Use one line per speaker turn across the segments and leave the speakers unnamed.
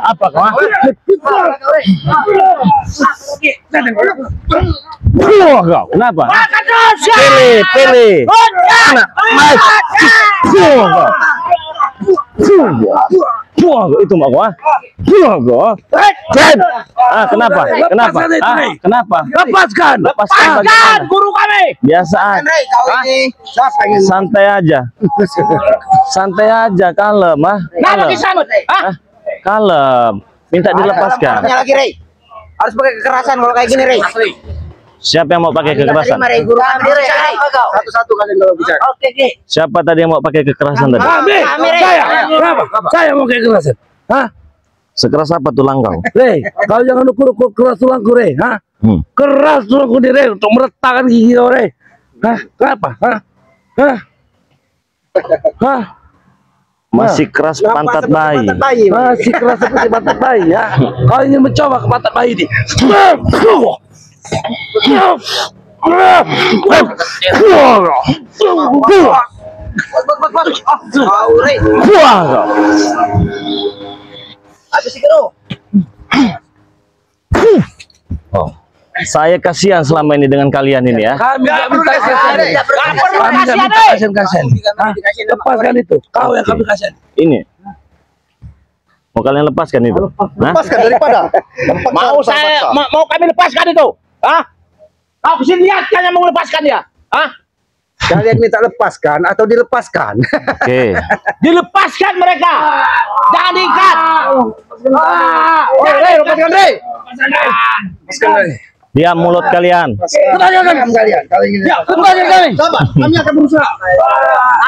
Apa kau? Kau kenapa? Pilih. Itu mak gua. Kenapa? Kenapa? Lepaskan guru kami. Biasa. Santai aja. Kalem kalem. Minta dilepaskan.
Lagi, Rey. Harus pakai kekerasan kalau kayak gini, Rey.
Siapa yang mau pakai kekerasan?
Satu-satu kalian kalau bicara. Oke.
Siapa tadi yang mau pakai kekerasan tadi?
Saya. Kenapa? Saya mau pakai kekerasan. Hah?
Sekeras apa tulang kau?
Rey, kau jangan ukur keras tulangku, Rey. Hah? Keras tulangku nih, Rey, untuk meretakkan gigi kau, Rey. Hah? Kenapa? Hah?
Masih keras pantat bayi.
Masih keras seperti pantat bayi, ya. Kau ingin mencoba ke pantat bayi ini?
Oh, saya kasihan selama ini dengan kalian ini ya.
Kami nggak minta kasihan. Lepaskan itu. Kau yang kami kasihan.
Ini mau kalian lepaskan itu?
Lepaskan daripada.
Mau kami lepaskan itu? Hah? Kau kesini lihat kan yang mau lepaskan ya? Hah?
Kalian minta lepaskan atau dilepaskan?
Oke.
Dilepaskan mereka. Jangan diikat.
Rey, lepaskan, Rey.
Lepaskan, Rey.
Diam mulut kalian.
Kalian kami. Kami akan berusaha.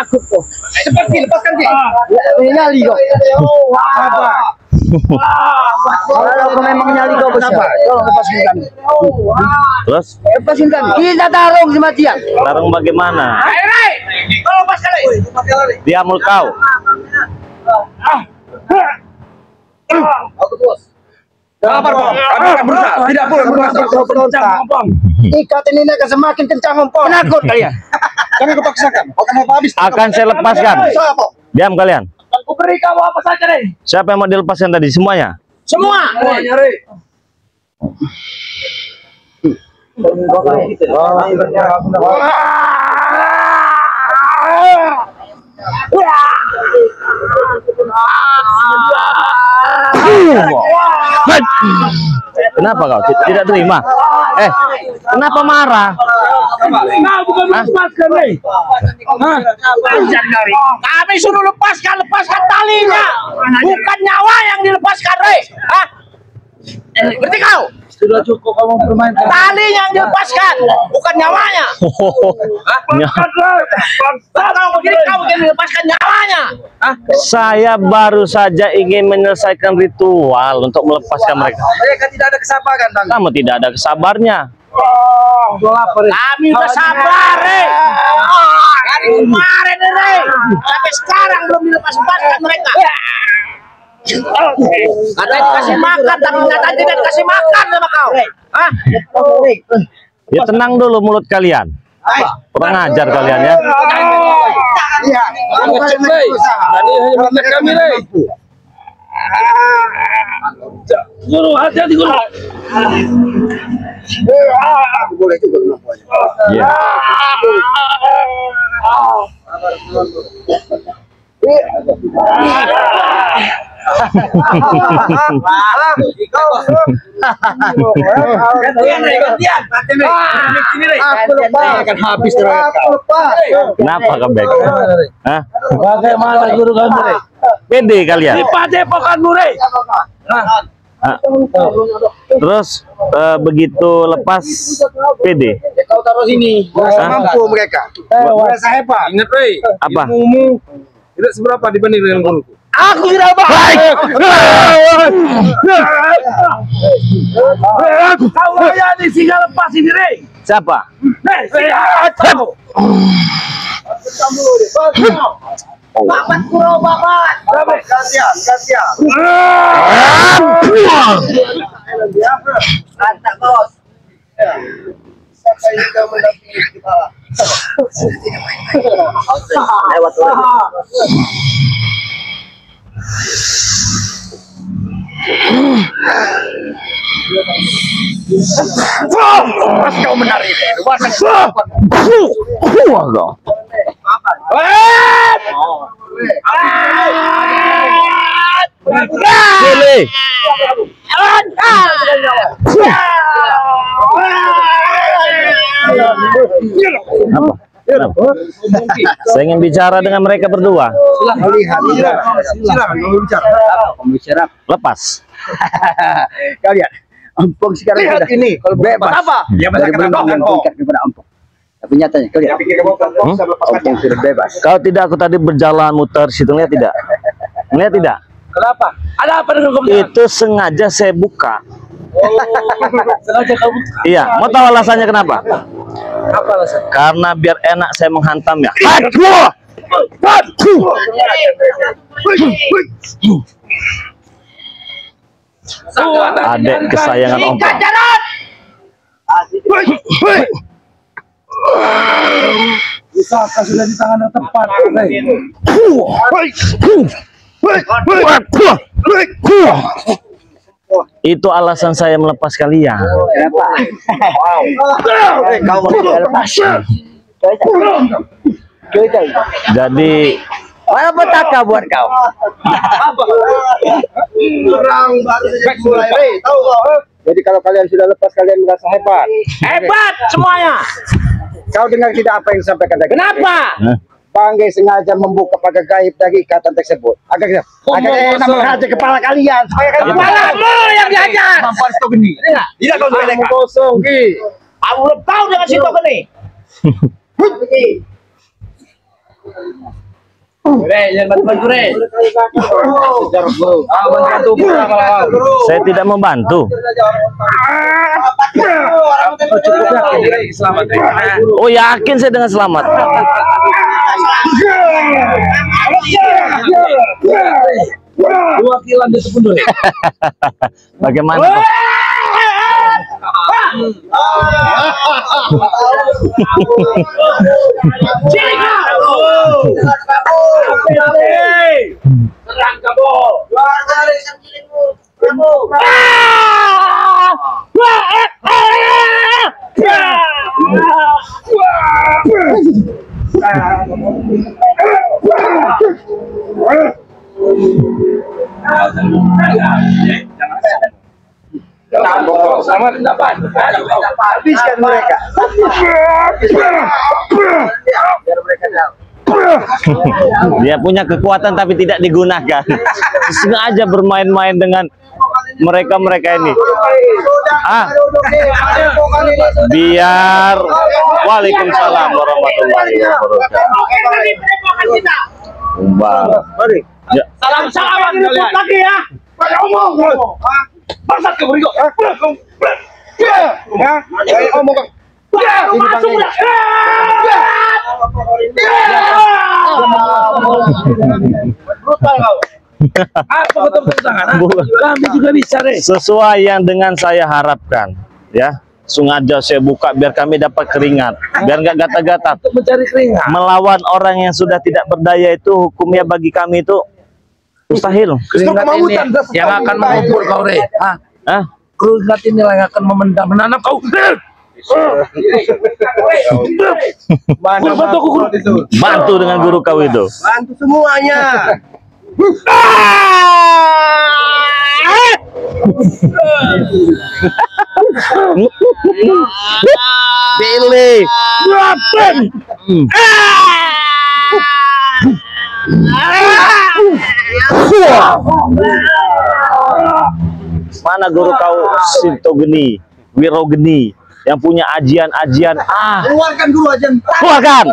Aku kok. Cepat lepaskan, Ki. Nyali kok. Kalau kau memang nyali kau kenapa? Tolong lepaskan kami.
Terus?
Lepasin kami. Kita tarung sama dia.
Tarung bagaimana?
Rey, tolong lepaskan, Rey.
Diam mulut kau.
Aku bos. Apa kau? Kami akan berusaha. Tidak boleh berontak. Ikat ini akan semakin kencang ompong. Penakut kalian. Kami kepaksakan.
Akan saya lepaskan. Diam kalian.
Aku beri kamu apa saja, Rey.
Siapa yang mau dilepaskan tadi? Semuanya?
Semua.
Rey.
Kenapa kau tidak terima? Kenapa marah?
Kau bukan melepaskan, Rey.
Kami suruh lepaskan talinya, bukan nyawa yang dilepaskan, Rey. Hah? Berarti kau?
Sudah cukup kamu bermain.
Tali yang dilepaskan, bukan nyawanya. Kamu dilepaskan nyawanya.
Saya baru saja ingin menyelesaikan ritual untuk melepaskan mereka.
Mereka tidak ada kesabaran, Bang.
Kamu tidak ada kesabarnya.
Kami udah sabar, Rey. Dari kemarin, Rey, sampai sekarang belum dilepas-lepaskan mereka. Katanya dikasih makan, tapi katanya tidak dikasih makan sama kau. Hah?
Ya tenang dulu mulut kalian. Kurang ajar kalian ya.
Iya.
Tadi hanya menekan kami, Rey. Guru, hati-hati, Guru.
Boleh juga kemampuannya.
Iya.
Akan habis terus.
Kenapa kembek? Hah?
Bagaimana guru kami, Rey?
Pede kalian.
Di padepokanmu, Rey.
Terus begitu lepas pede.
Kau taruh sini. Mampu mereka. Merasa hebat.
Ingat, Rey.
Apa?
Ilmumu tidak seberapa dibanding dengan guruku.
Aku tidak baik.
Kau layani singa lepas ini, Rey.
Siapa?
Babat kuro babat. Gantian. Mantap, bos. Saya juga mendampingi kita. Lewat lagi.
Pas kau menari, luaskan.
Pilih. Apa? Kenapa? Saya ingin bicara dengan mereka berdua.
Silakan bicara.
Lepas.
Kalian Ampong sekarang
Lihat
sudah
ini.
kalau bebas.
Apa? Ya
Dari
benar
belum yang tingkat kepada Ampong. Tapi nyatanya kalian Ampong sudah bebas.
Kau tidak, aku tadi berjalan muter situ, lihat tidak? Lihat tidak?
Kenapa? Ada apa dengan kamu?
Itu sengaja saya buka.
Sengaja kamu.
Iya, mau tahu alasannya kenapa?
Apa alasan?
Karena biar enak saya menghantamnya. Adek kesayangan Om.
Pusaka sudah di tangan yang tepat.
Itu alasan saya melepas kalian.
Kenapa? Kau mau lepas.
Jadi
Mana petaka buat kau?
Orang baru saja mulai, tahu kau?
Jadi kalau kalian sudah lepas, kalian merasa hebat.
Hebat semuanya.
Kau dengar tidak apa yang disampaikan tadi?
Kenapa?
Banggai sengaja membuka pagar gaib dari ikatan tersebut agar enak menghajar kepala kalian supaya kalian
Kepalamu yang diajar.
Mampar itu geni.
Tidak kau sepelekan.
Kosong ki.
Aku belum tahu dengan situ gini.
saya tidak membantu. Oh, yakin saya dengan selamat.
Wakilan di Sepundul.
Bagaimana? Pak?
Serang kamu. Keluar dari sangkilingmu. Kamu.
Habiskan mereka. Biar mereka tahu.
Dia punya kekuatan tapi tidak digunakan. Sengaja bermain-main dengan mereka ini. Biar Waalaikumsalam warahmatullahi wabarakatuh. Ya.
Salam-salaman kalian. Lagi ya. Bangsat kamu Rigo.
Omong kau.
Masuk udah. Brutal kau.
Apa kau tepuk tangan? Kami juga bisa, Re.
Sesuai yang dengan saya harapkan, ya. Sengaja saya buka biar kami dapat keringat, biar nggak gatal-gatal.
Untuk mencari keringat.
Melawan orang yang sudah tidak berdaya itu hukumnya bagi kami itu mustahil.
Keringat ini yang akan mengumpul kau, Re.
Hah?
Keringat ini yang akan menanam kau.
Bantu dengan guru kau itu.
Bantu semuanya.
Pilih. Mana guru kau Sintogeni, Wirogeni yang punya ajian-ajian?
Keluarkan dulu ajian.
Keluarkan.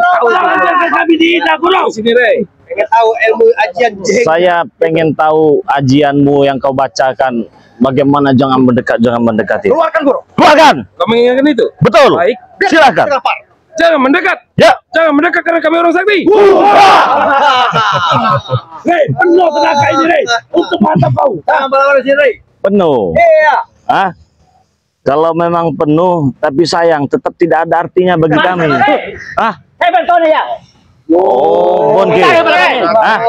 Kami dihina, guru. Sini, Re.
Pengen tahu ilmu ajian jeng.
Saya pengen tahu ajianmu yang kau bacakan. Bagaimana jangan mendekati.
Keluarkan guru.
Keluarkan.
Kau mengingatkan itu?
Betul.
Baik.
Silakan.
Jangan mendekat.
Ya.
Jangan mendekat karena kami orang sakti. Re, penuh tenaga ini, Re. Untuk mantap kau.
Penuh.
Iya.
Ah, kalau memang penuh, tapi sayang tetap tidak ada artinya bagi kami. Ah,
Hebat kau nih ya.
Oh, Bonke. Hah?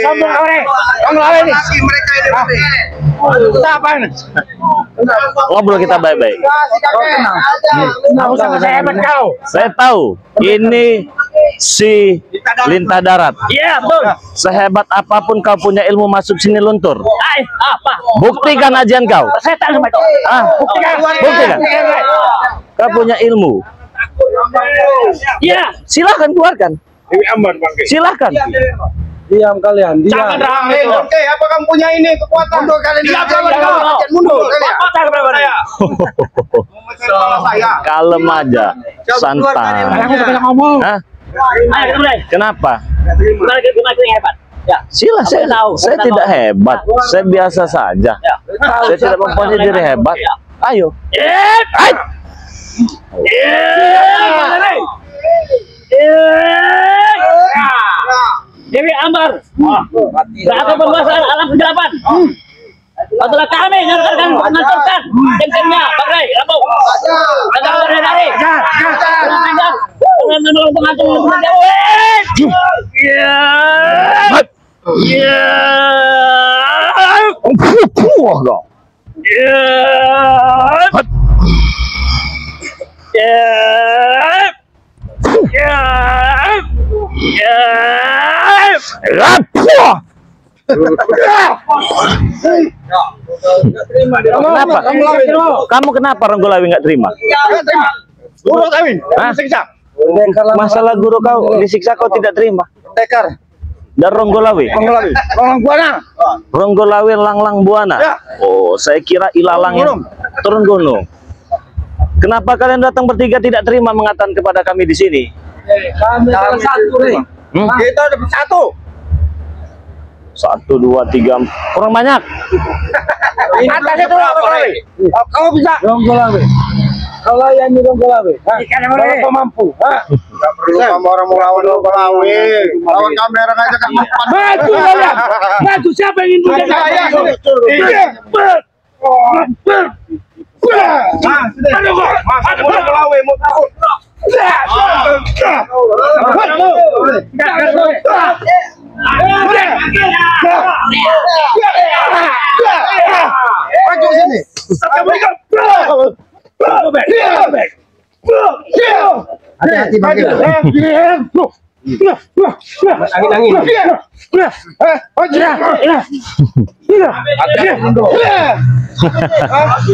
Sombong kau nih. Kau ngelawan nih.
Mereka ini.
Apa ini?
Ngobrol kita baik-baik.
Nggak usah saya hebat kau.
Saya tahu ini si lintah darat.
Iya betul.
Sehebat apapun kau punya ilmu masuk sini luntur.
Apa?
Buktikan ajian kau.
Setan sama itu.
Ah, buktikan. Kau punya ilmu.
Iya.
Silahkan keluarkan.
Ini aman Bangke.
Silahkan.
Diam kalian,
Jangan
diam.
ramai itu.
Oke, apa kamu punya ini kekuatan? Mundur kalian. Mundur kalian. Salah saya.
Kalem aja, santai.
Aku sudah ngomong.
Hah?
Ayo kita mulai.
Kenapa?
Kembali ke yang hebat. Ya.
Sila, saya tidak hebat. Saya biasa saja. Saya tidak mempunyai diri hebat. Ayo. Hai.
Dewi Ambar. Berapa penguasaan alam kegelapan? Setelah kami mengantarkan tim-timnya Bagai, Lampung. Kagak dari. Dengan pengantung Ya. Ya.
Kenapa? Kamu kenapa Ronggolawi nggak terima?
Guru kami.
Hah?
Siksa.
Masalah guru kau disiksa kau tidak terima.
Tekar.
Dan Ronggolawi.
Orang buana.
Ronggolawi Langlang Buana.
Ya.
Oh, saya kira ilalang yang turun gunung. Kenapa kalian datang bertiga tidak terima mengatakan kepada kami di sini?
Kami salah satu, Rey.
Kita ada bersatu.
1, 2, 3, kurang banyak.
Atas itu kau bisa.
Ronggolawe. Kalau yang di Ronggolawe. Kalau mampu.
Enggak perlu kamu orang mau lawan Ronggolawi. Lawan kamera aja kan.
Maju kalian. Maju siapa yang ingin
Saya. Maju sini. Hati-hati angin.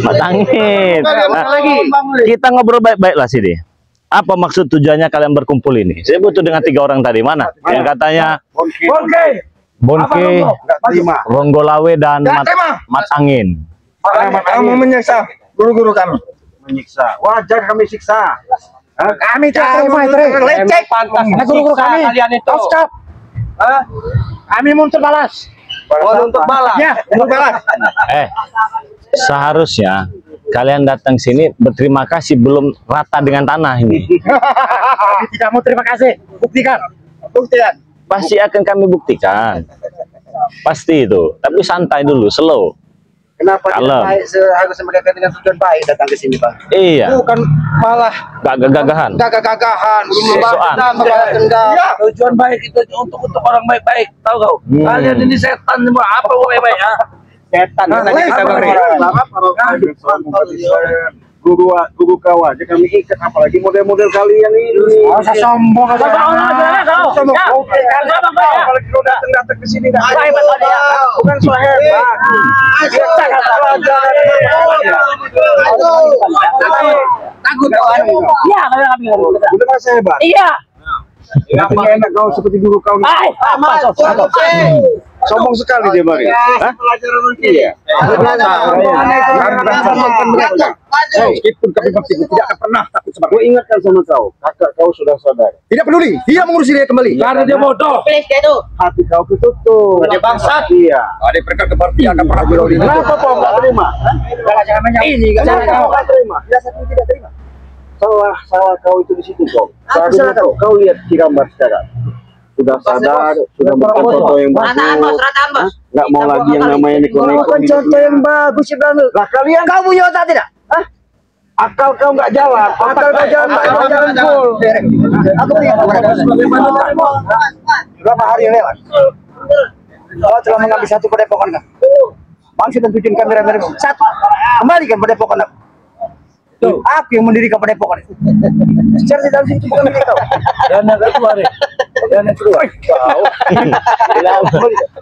Matangin. Nah, kita ngobrol baik-baik lah sini. Apa maksud tujuannya kalian berkumpul ini? Saya butuh dengan 3 orang tadi. Mana? Yang katanya Bonke, Ronggolawe dan Matangin.
Kamu menyiksa guru-guru kami. Menyiksa. Wajar kami siksa. Kami terima lecek. Guru-guru kami. Kalian itu. Stop. Kami mau terbalas. Untuk balas. Ya, untuk balas.
Seharusnya kalian datang sini berterima kasih belum rata dengan tanah ini.
Kami tidak mau terima kasih. Buktikan. Buktikan.
Pasti akan kami buktikan. Pasti itu. Tapi santai dulu, slow.
Kenapa
Kalem.
tidak baik seharusnya mereka dengan tujuan baik datang ke sini, Pak?
Iya.
Bukan malah
Gak gagahan.
gagah-gagahan,
Sosokan.
membalas dendam.
Ya, tujuan baik itu untuk orang baik-baik. Tahu kau? Kalian ini setan semua. Apa baik-baik?
Setan. Guru kau aja kami ikat, apalagi model-model kalian ini. Masa sombong aja. Sombong. Apalagi kau datang ke sini bukan so hebat. Takut kawan.
Iya, kami.
Udah merasa hebat.
Iya.
Tapi enak kau seperti guru kau. Sombong sekali dia Bari. Iya. Meskipun kami bakti tidak akan pernah takut sama kau. Ingatkan sama kau, kakak kau sudah sadar. Tidak peduli, dia mengurusi dia kembali.
Karena dia bodoh.
Hati kau ketutup. Dia bangsat. Iya. Ada mereka keparti akan pernah peduli. Kenapa kau nggak terima? Jangan menjauh. Ini kau nggak terima. Biasa tidak terima. Salah kau itu di situ kau. Kau lihat di gambar sekarang. Sudah sadar, sudah bukan contoh yang bagus. Nggak mau lagi yang namanya neko-neko. Bukan contoh yang bagus sih Bang. Lah kalian kau punya otak tidak? Hah?
Akal kau nggak jalan.
Akal kau jalan full. Aku berikan kepada kau. Berapa hari yang lewat? Kau telah mengambil satu padepokan kan? Maksud dan tujuan kamera satu. Kembalikan padepokan aku. Aku yang mendirikan padepokan itu. Secara tidak itu bukan milik kau.
Dan yang kedua deh. Dan yang kedua.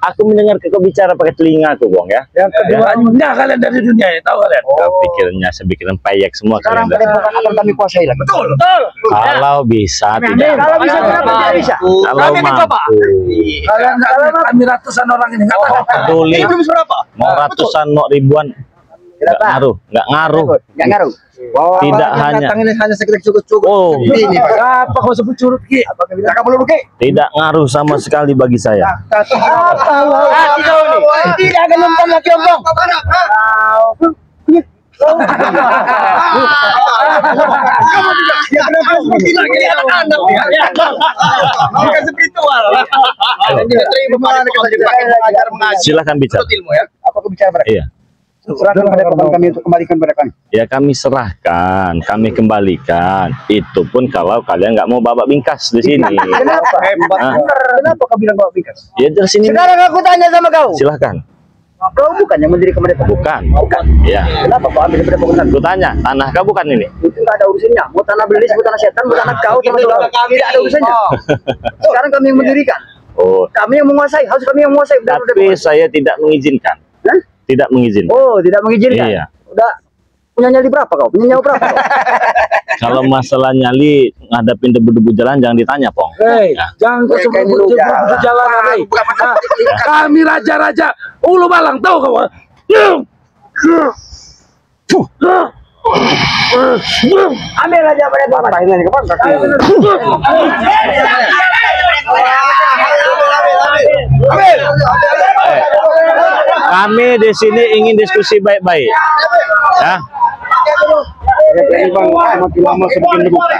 Aku mendengar kau bicara pakai telinga aku, Bong ya.
Yang kedua, enggak kalian dari dunia ini, tahu kalian?
Pikirnya sepikiran payek semua
Sekarang
kalian.
padepokan akan kami kuasai lagi.
Betul.
Kalau bisa tidak.
Kalau bisa kenapa tidak bisa?
Kalau mampu.
Kalian nggak kami ratusan orang ini nggak tahu.
Peduli.
Belum seberapa?
Mau ratusan, mau ribuan. Nggak ngaruh, nggak ngaruh.
Nggak ngaruh.
Tidak hanya.
Hanya sekedar cukup-cukup.
Oh,
Ini
Apa kau sebut curut ki?
Apakah bisa kamu luluki?
tidak ngaruh sama sekali bagi saya.
Tidak akan nonton lagi omong.
Silahkan bicara.
Apakah bicara pada
Iya.
serahkan padepokan kami untuk kembalikan pada kami.
Ya kami serahkan, kami kembalikan. Itu pun kalau kalian nggak mau babak bingkas di sini.
Kenapa?
Ah.
Kenapa kau bilang bawa bingkas?
Ya dari sini.
Sekarang aku tanya sama kau.
Silahkan.
Kau bukan yang mendirikan padepokan?
Bukan.
Bukan.
Ya.
Kenapa kau ambil padepokan?
Aku tanya, tanah kau bukan ini?
Itu nggak ada urusannya. Mau tanah belis, mau tanah setan, mau tanah kau, sama saudara. Tidak ada urusannya. Sekarang kami yang mendirikan.
Oh,
Kami yang menguasai. Harus kami yang menguasai.
tapi saya tidak mengizinkan.
Hah?
Tidak mengizinkan.
Oh, tidak mengizinkan.
Iya.
Udah punya nyali berapa kau? Punya nyawa berapa kau?
Kalau masalah nyali ngadapin debu-debu jalan jangan ditanya, Pong.
Hei,
Ya.
jangan kau sebut jalan, hei. Kami raja-raja Ulu Balang, tahu kau?
Ambil aja padepokan. Ini ke Ambil.
Kami di sini ingin diskusi baik-baik. Ya.
Makin lama semakin dibuka.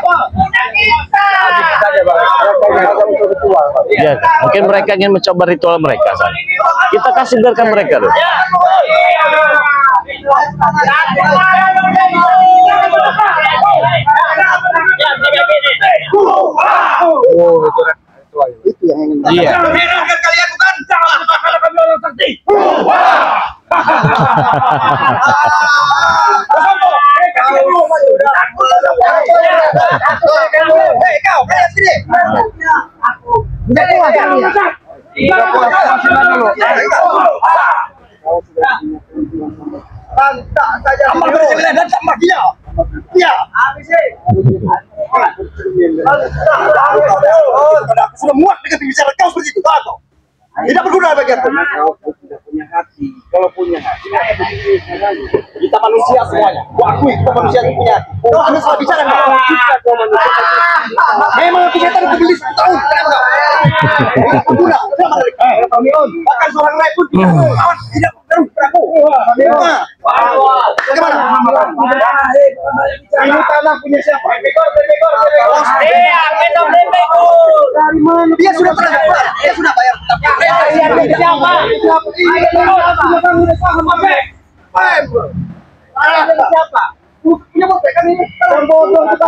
Ya, mungkin mereka ingin mencoba ritual mereka sana. Kita kasih biarkan mereka dulu.
Itu yang ingin.
Iya.
Kalian bukan sudah muak dengan bicara kau seperti itu, tahu? Tidak berguna bagi aku.
Punya hati. Kalau punya hati,
Kita manusia semuanya. Aku akui kita manusia yang punya hati. Kau anda salah bicara nggak? Memang aku setan aku beli 10 tahun. Kenapa? Tidak berguna. Bahkan seorang lain pun tidak berguna. Bagaimana? Ini tanah punya siapa? Dari mana? Dia sudah pernah bayar. Dia sudah bayar. Siapa? Siapa? Punya motor kan ini. Bodoh kita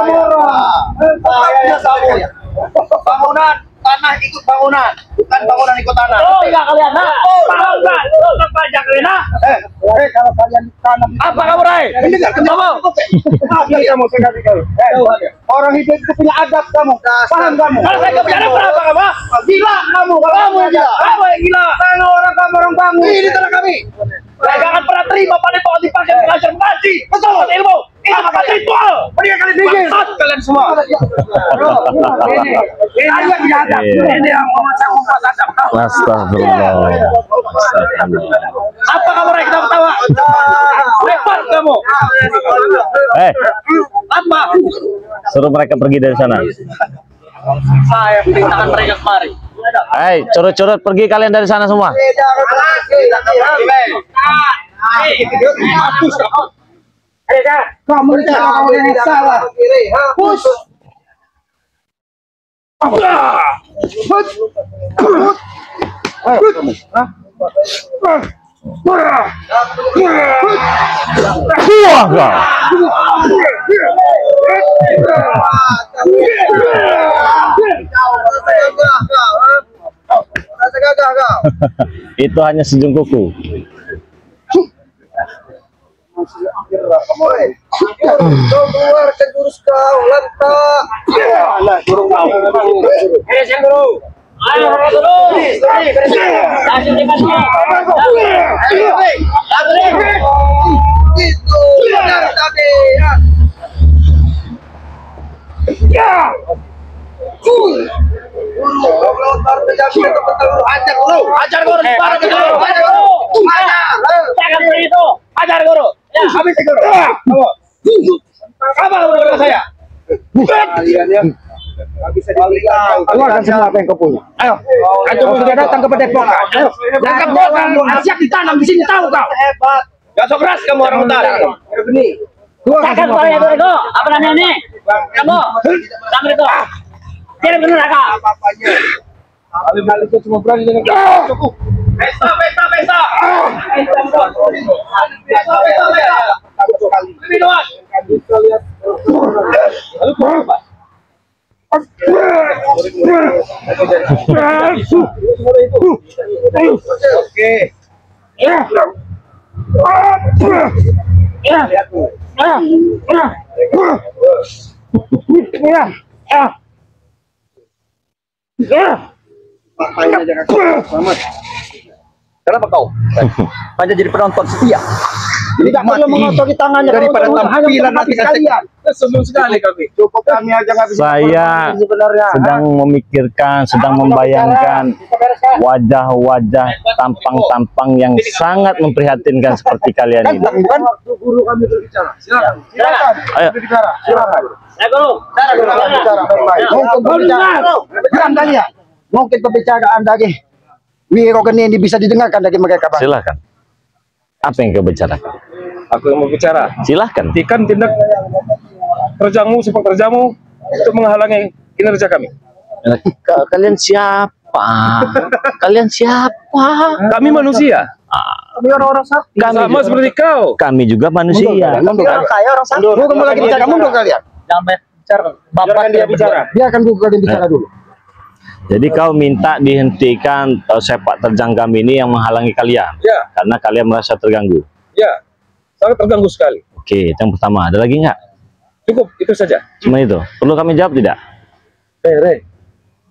bangunan, tanah ikut bangunan, bukan bangunan ikut tanah. Oh iya kalian, paham nggak? Untuk pajak kalian,
kalau kalian tanam
Apa kamu, Rai?
mendengar kamu kamu sekali kau. Orang hidup itu punya adab kamu. Paham kamu?
Kalau saya nggak bicara berapa kamu?
Gila kamu kalau kamu yang gila.
Kamu yang gila.
Kalau orang kamu orang kamu.
ini tanah kami.
Saya nggak akan pernah terima padepokan dipakai belajar mengaji. Betul, ilmu. Itu bukan ritual.
Berikan kali pikir.
Bangsat kalian semua. Ini yang punya adab. Ini yang saya membuat adab.
Astagfirullah.
Apa kamu, Rai? Kita ketawa. Lepas kamu. Apa?
Suruh mereka pergi dari sana.
Saya perintahkan mereka kemari.
Hei, curut-curut pergi kalian dari sana semua.
Kamu yang salah. Push.
Wah, kau. Itu hanya sejung kuku.
Keluarkan jurus kau, lantak. Alah, jurus kau.
Beres yang guru. Ayo guru. Langsung dikasih.
Itu benar tadi. Ya.
Ajar guru. Ajar guru. Jangan begitu. Ajar guru. Ya, habis guru. Apa guru saya?
Kalian ya. Bisa diberikan. Keluarkan semua apa yang kau punya. Ayo. Antum sudah datang ke Padepokan. Ayo.
Jangan bohong. Siap ditanam di sini tahu kau.
Hebat.
Gak sok keras kamu orang utara.
Begini.
Kakak kau ya guru. Apa namanya ini? Kamu. Kamu itu. Kirim bener kakak.
Apa-apanya. Kali-kali itu cuma berani dengan cukup.
Pesta. Pesta. Lebih luas.
Lalu apa? Oke.
Ya.
Makanya jangan selamat. Kenapa kau? Hanya jadi penonton setia. Tidak perlu mengotori tangannya daripada tampilan hati kalian.
Sebelum sekali kami.
Cukup kami aja nggak bisa.
Saya
sebenarnya
sedang memikirkan, sedang membayangkan wajah-wajah tampang-tampang yang sangat memprihatinkan seperti kalian ini.
Kan guru kami berbicara. Silakan.
Ayo.
Berbicara. Silakan.
Ya guru.
Bicara baik-baik. Mungkin berbicara. Diam kalian. Mungkin pembicaraan dari Wiro Geni ini bisa didengarkan dari mereka, Bang.
Silakan. Apa yang kau bicarakan?
Aku yang mau bicara.
Silahkan.
Hentikan tindak kerjamu, sepak kerjamu untuk menghalangi kinerja kami.
Kalian siapa? Kalian siapa?
Kami manusia.
Kami orang-orang sakti.
Sama seperti kau.
Kami juga manusia.
Kami orang kaya, orang sakti. Kamu lagi bicara, mundur kalian.
Jangan bicara.
Biarkan dia bicara.
Biarkan guru kalian bicara dulu.
Jadi kau minta dihentikan sepak terjang kami ini yang menghalangi kalian.
Ya,
Karena kalian merasa terganggu.
ya. Sangat terganggu sekali.
Oke, itu yang pertama. Ada lagi nggak?
Cukup, itu saja.
Cuma itu. Perlu kami jawab tidak?
Re,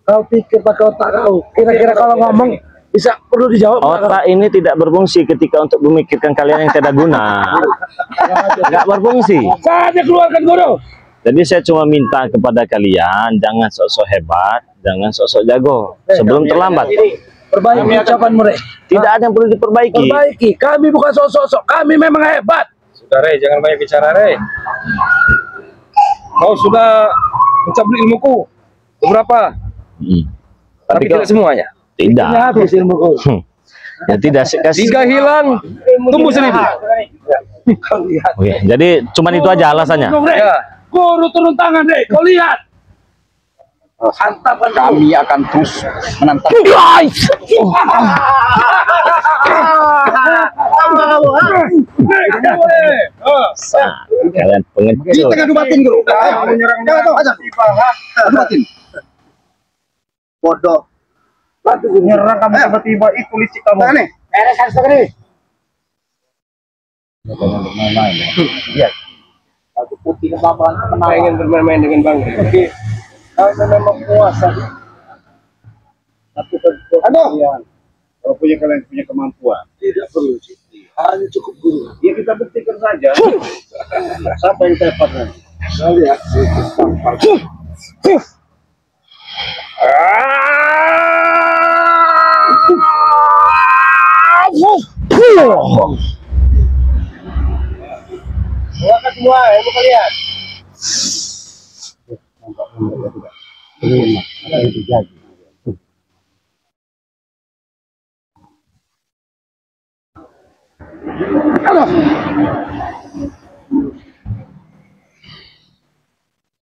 kau pikir pakai otak kau. Kira-kira kalau ngomong bisa perlu dijawab.
Otak ini tidak berfungsi ketika untuk memikirkan kalian yang tidak guna. Nggak berfungsi.
Saatnya keluarkan guru.
Jadi saya cuma minta kepada kalian, jangan sok-sok hebat, jangan sok-sok jago. Sebelum terlambat.
Perbaiki ucapan mereka.
Tidak ada yang perlu diperbaiki.
Perbaiki. Kami bukan sosok-sosok. Kami memang hebat.
Sudah, Re, jangan banyak bicara, Re. Kau sudah mencabut ilmuku. Beberapa. Tapi
kau-
tidak semuanya.
Tidak.
Ini habis ilmuku.
Ya tidak.
Tiga hilang, tumbuh seribu.
Oke, jadi cuman itu aja alasannya.
Ya.
Guru turun tangan, Re. Kau lihat. Hantapan
Kami akan terus menantang.
Guys. Kalian pengecut.
Kita ngadu batin, guru. Batin. Bodoh.
Nyerang kamu tiba-tiba, itu licik kamu.
Tangan nih. Aku putih kepaparan
Saya ingin bermain-main dengan Bang Rey.
Kau memang puasa. Tapi kalian, kalau punya kalian punya kemampuan, tidak perlu cuti. Hanya cukup guru. Ya kita buktikan saja. Siapa yang tepat nanti? Kalian tampar. Silakan semua, ilmu kalian.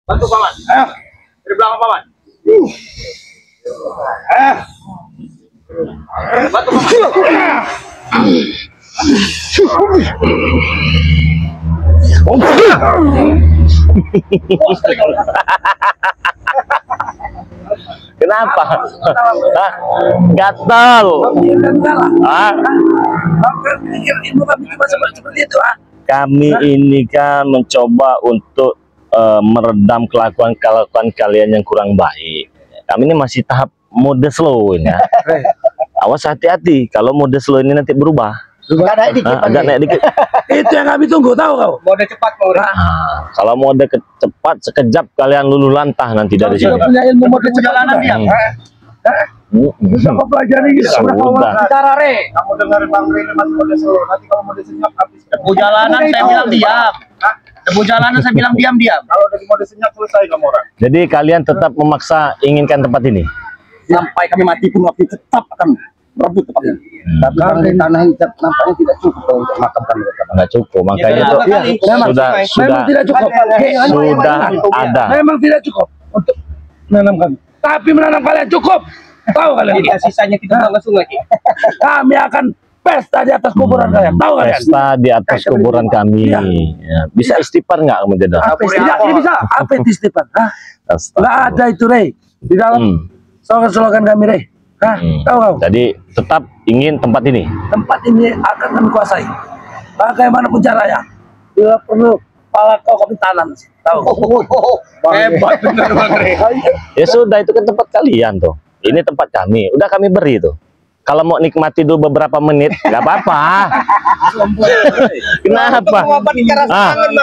Bantu paman. Dari belakang paman. Bantu paman.
Kenapa? Hah? Gatal. Ah,
Ilmu kami cuma seperti itu, ah.
kami ini kan mencoba untuk meredam kelakuan kalian yang kurang baik. Kami ini masih tahap mode slow ini ya. Awas hati-hati kalau mode slow ini nanti berubah.
Agak naik dikit.
Agak naik dikit.
Itu yang kami tunggu, tahu kau?
Mode cepat mau.
Kalau mode cepat sekejap kalian luluh lantah nanti dari
Sudah
sini.
punya ilmu mode jalanan dia. Bisa kau pelajari gitu.
Sudah.
Bicara re.
Kamu dengar Bang Rey masih mode slow. Nanti kalau mode senyap habis.
Debu jalanan saya bilang diam. Debu jalanan saya bilang diam.
Kalau dari mode senyap selesai kamu orang.
Jadi kalian tetap memaksa inginkan tempat ini.
Sampai kami mati pun kami tetap akan merebut tempat ini.
Tapi Bang Rey tanah ini nampaknya tidak cukup untuk makamkan mereka.
Nggak cukup, makanya
Ya,
itu
memang
sudah
tidak cukup.
sudah ada.
Memang tidak cukup untuk menanamkan. Tapi menanam kalian cukup. Tahu kalian?
Jadi sisanya kita langsung lagi.
Kami akan pesta di atas kuburan kalian. Tahu kalian?
Pesta di atas kuburan kami.
Iya.
Ya, bisa istighfar nggak kamu jadi?
Apa tidak ini bisa? Apa itu Stefan? Hah? Nggak ada itu Rey di dalam slogan kami Rey. Hah? Tahu kau?
Jadi tetap ingin tempat ini.
Tempat ini akan kami kuasai. Bagaimanapun caranya. Bila perlu kepala kau kami tanam. Tahu?
Hebat benar Bang Rey.
Ya sudah, itu kan tempat kalian tuh. Ini tempat kami. Udah kami beri tuh. Kalau mau nikmati dulu beberapa menit, nggak apa-apa. Kenapa?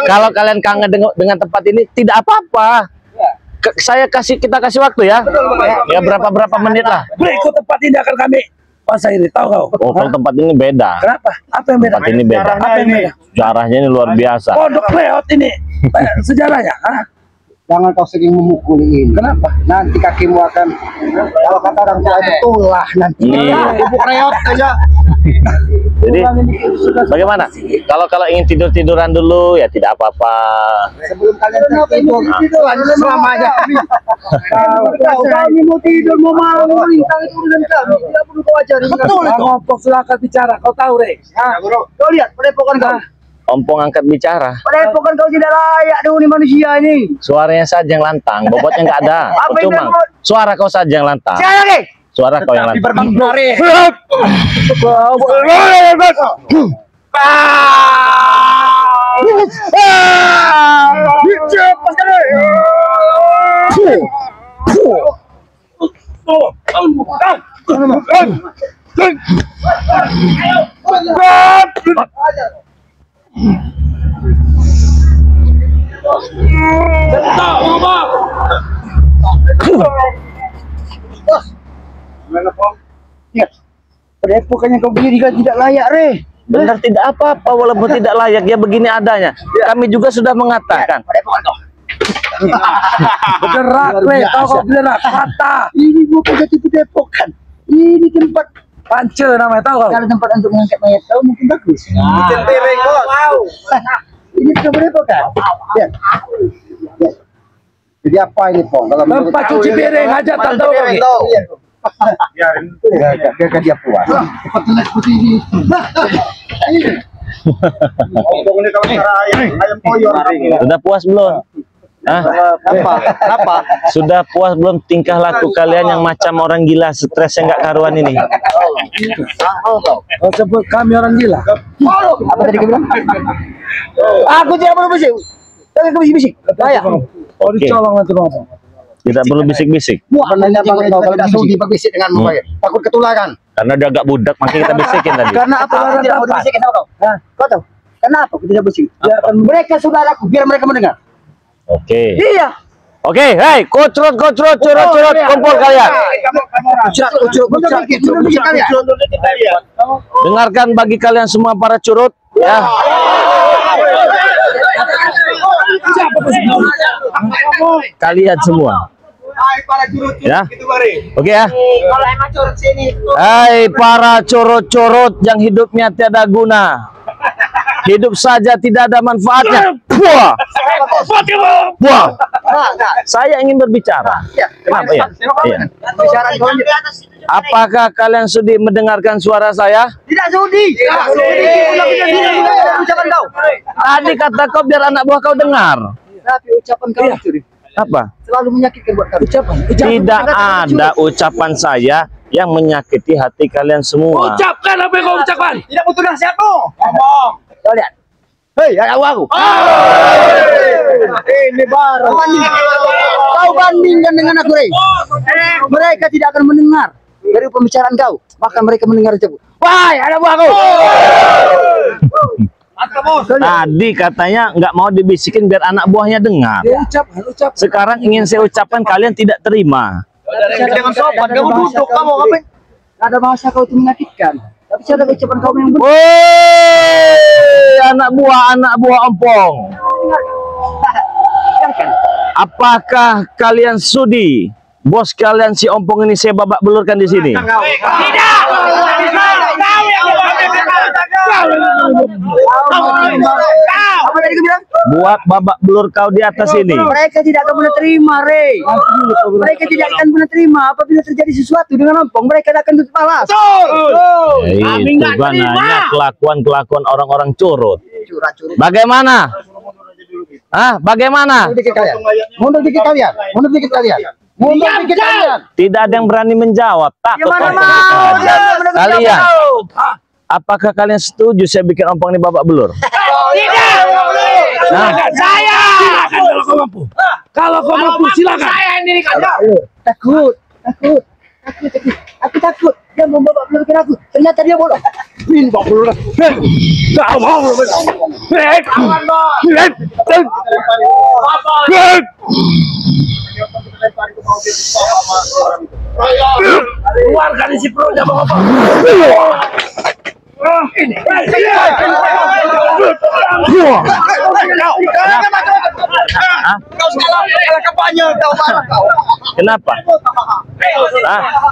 Kalau kalian kangen dengan tempat ini, tidak apa-apa. Kita kasih waktu ya. Ya berapa menit lah.
Berikut tempat ini akan kami kuasai. Tahu kau?
Oh, kalau tempat ini beda.
Kenapa? Apa yang beda?
Tempat ini beda.
Apa yang beda?
Sejarahnya ini luar biasa.
Pondok Leot ini sejarahnya. Hah?
Jangan kau sering memukuli ini.
Kenapa?
Nanti kakimu akan, kalau kata orang tua itu tulah nanti.
Iya.
Bubuk reot aja.
Jadi bagaimana? Kalau ingin tiduran dulu ya tidak apa-apa.
Sebelum kalian tidur, selamanya. Kalau kami mau tidur, mau malam, melintang itu urusan kami. Tidak perlu kau ajari.
Betul itu. Ngompok silakan bicara. Kau tahu Rey?
Kau lihat, padepokan kau.
Ompong angkat bicara.
Padepokan kau tidak layak dihuni manusia ini.
Suaranya saja yang lantang, bobotnya nggak ada.
Apa yang
Cuma
berbobot?
suara kau saja yang lantang.
Siapa lagi?
Suara kau yang lantang.
Padepokan yang kau beli kan tidak layak, Re.
Benar, tidak apa-apa walaupun tidak layak, ya begini adanya. Kami juga sudah mengatakan.
Padepokan kau.
Bergerak Rey. Tahu kau bergerak. Kata.
Ini bukan jati padepokan. Ini tempat,
Pance namanya. Tahu kau?
kalau tempat untuk mengangkat mayat kau mungkin bagus. Ini bukan padepokan. Ya. Ya. Jadi apa ini, Pong? Kalau
Tempat cuci piring aja. Tak tahu kau.
Biarkan dia puas. Cepat telah seperti ini. Ini kalau cara ayam koyor.
Sudah puas belum? Hah?
Apa?
Sudah puas belum tingkah laku kalian yang macam orang gila, stresnya nggak karuan ini?
Kau sebut kami orang gila.
Apa tadi kau bilang? Aku tidak perlu bisik. Jangan kau bisik-bisik. Layak.
Oh dicolong nanti ngomong.
Tidak perlu bisik-bisik.
Sebenarnya Bang Endo kalau bisik berbisik denganmu, takut ketularan.
Karena dia agak budak, makanya kita bisikin tadi.
Karena apa orang tidak mau dibisikin sama kau? Kau tahu? Kenapa aku tidak bisik? Mereka saudaraku, biar mereka mendengar.
Oke.
Iya.
Oke, hei, curut, kumpul kalian. Dengarkan bagi kalian semua para curut, ya. Kalian semua. Ya. Oke ya. Hai para curut-curut yang hidupnya tiada guna. Hidup saja tidak ada manfaatnya. Buah. Buah. Saya ingin berbicara. Kenapa ya? Iya. Apakah kalian sudi mendengarkan suara saya?
Tidak sudi. Ucapan kau.
Tadi kata kau biar anak buah kau dengar.
Tapi ucapan kau itu
Apa?
selalu menyakitkan buat kami.
Tidak ada ucapan saya yang menyakiti hati kalian semua.
Ucapkan apa yang kau ucapkan.
Tidak butuh nasihat kau. Ngomong. Kau lihat. Hei, aku. Ini baru. Kau bandingkan dengan aku, Rey. Mereka tidak akan mendengar dari pembicaraan kau. Bahkan mereka mendengar ucapan. Wah, ada buahku.
Tadi katanya nggak mau dibisikin biar anak buahnya dengar.
Ucap.
Sekarang ingin saya ucapkan kalian tidak terima.
Jangan sopan, kamu duduk, kamu ngapain? Ada bahasa kau itu menyakitkan. Tapi saya ada ucapan kau yang benar.
Woi, anak buah ompong. Apakah kalian sudi bos kalian si ompong ini saya babak belurkan di sini?
Apa tadi kau bilang?
Buat babak belur kau di atas ini.
Mereka tidak akan pernah terima, Rey. Mereka tidak akan pernah terima apabila terjadi sesuatu dengan ompong. Mereka akan tutup balas.
Itu kan hanya kelakuan orang-orang curut. Bagaimana? Bagaimana?
Mundur dikit kalian.
Tidak ada yang berani menjawab. Takut ompong. Kalian, apakah kalian setuju saya bikin ompong ini babak belur? Nah,
Saya. Silakan kalau kau mampu. Kalau kau mampu silakan.
Saya yang diri kau.
Takut. Aku takut. Dia mau babak belurkan aku. Ternyata dia bodoh.
Kau mau. Keluarkan isi perutnya mau apa?
kenapa?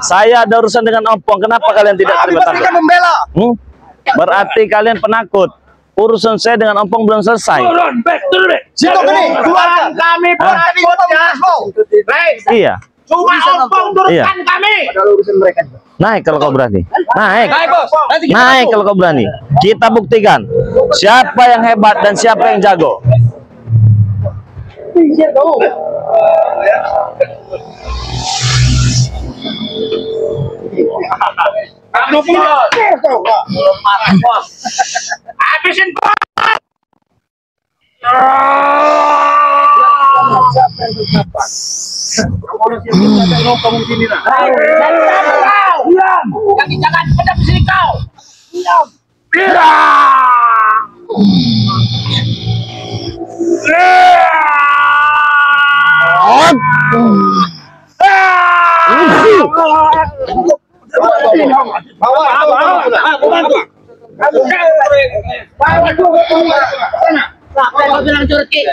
Saya ada urusan dengan ompong. Kenapa kalian tidak terima tangan? Berarti kalian penakut. Urusan saya dengan ompong belum selesai.
Turun,
Tuhan kami penakut ya.
Iya.
Cuma ompong turunkan kami.
Naik kalau kau berani. Naik.
Bos.
Naik kalau kau berani. Kita buktikan siapa yang hebat dan siapa yang jago.
Habisin jangan pedam sini kau.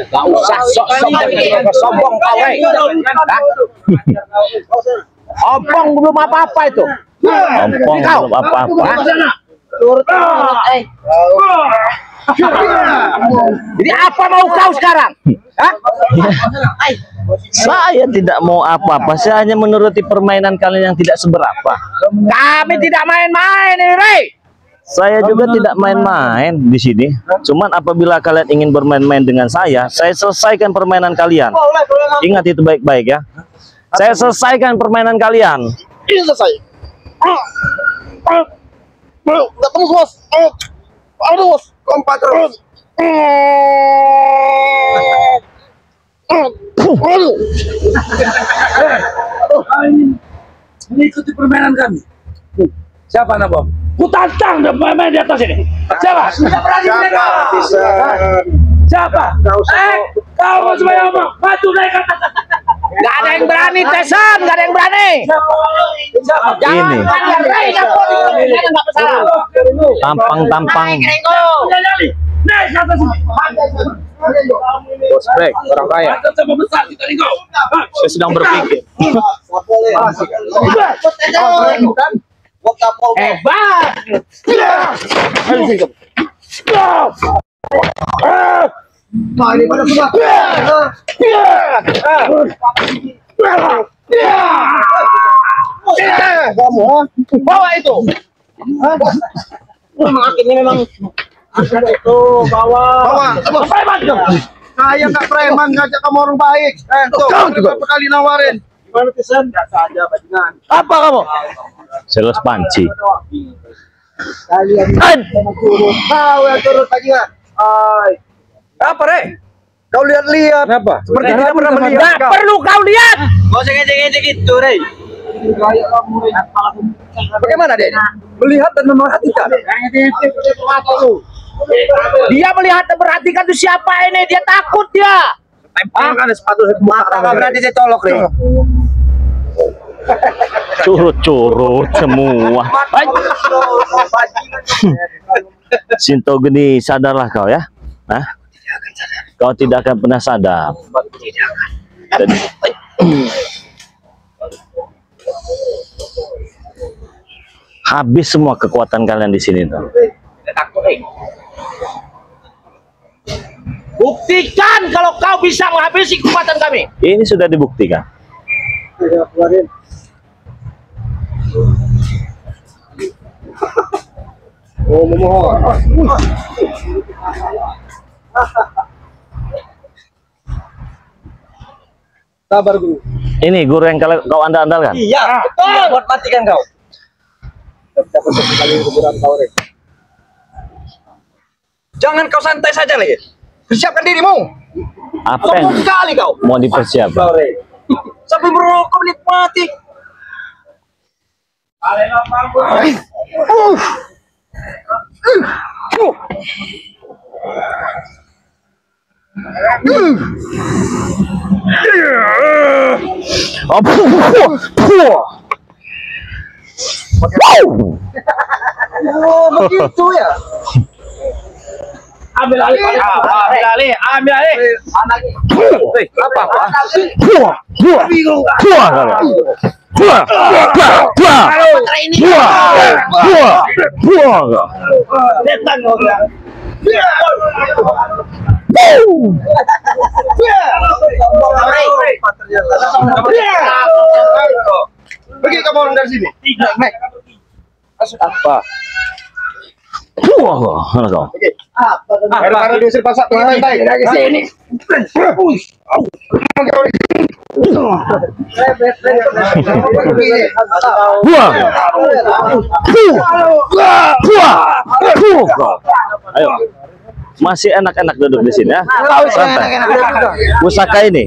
Gak usah sombong kau. Ompong belum apa-apa itu.
Ompong belum apa-apa.
Jadi apa mau kau sekarang?
Saya tidak mau apa-apa. Saya hanya menuruti permainan kalian yang tidak seberapa.
Kami tidak main-main ini, Rey.
Saya juga tidak main-main di sini. Cuman apabila kalian ingin bermain-main dengan saya selesaikan permainan kalian. Ingat itu baik-baik ya. Saya selesaikan permainan kalian.
Ini selesai. Nggak tembus, bos. Aduh, bos. Kompak terus. Aduh.
Mengikuti permainan kami. Siapa anak bom? Ku tantang dan main di atas ini. Siapa? Tidak berani mereka. Siapa? Kau mau semuanya ngomong. Maju naik ke atas.
Gak ada yang berani, Tesan. Gak ada yang berani.
Ini
Jangan pesanan.
tampang-tampang.
Naik ke atas ini.
Bos break, orang kaya.
Sama besar kita nih kau.
Saya sedang berpikir.
Hebat.
Kamu,
Bawa itu.
Memang akhirnya memang itu bawa.
Preman dong.
Saya nggak preman, ngajak kamu orang baik. Tuh, berapa kali nawarin. Gimana Tisan? Biasa aja bajingan.
Apa kamu?
Sales panci.
Kalian turun. Kau yang turun bajingan.
Apa, Re?
Kau lihat-lihat.
Kenapa?
Seperti tidak pernah melihat.
Nggak perlu kau lihat.
Gak usah ngejek-ngejek gitu, Re.
Gaya kamu.
Bagaimana dia? Melihat dan memerhatikan.
Dia melihat dan perhatikan tuh siapa ini. Dia takut dia.
Tempelkan sepatu mata nggak berani saya colok, Re.
Curut-curut semua. Sinto Geni, sadarlah kau ya. Hah? Kau tidak akan pernah sadar. Dan- habis semua kekuatan kalian di sini tuh.
Buktikan kalau kau bisa menghabisi kekuatan kami.
Ini sudah dibuktikan.
Oh, memohon. Sabar guru.
Ini guru yang kau andal-andalkan.
Iya, betul. Buat matikan kau. Jangan kau santai saja lagi. Persiapkan dirimu.
Apa yang
Sombong sekali kau.
mau dipersiapkan?
Sampai merokok menikmati.
Oh, puh.
Oh, begitu ya.
Ambil alih. Ambil alih. Ambil alih.
Apa?
Datang kau bilang.
Pergi kamu orang dari sini. Naik.
Apa?
Karena diusir paksa tengah lantai. Dari sini.
Ayo. Masih enak-enak duduk di sini ya. Santai. Pusaka ini.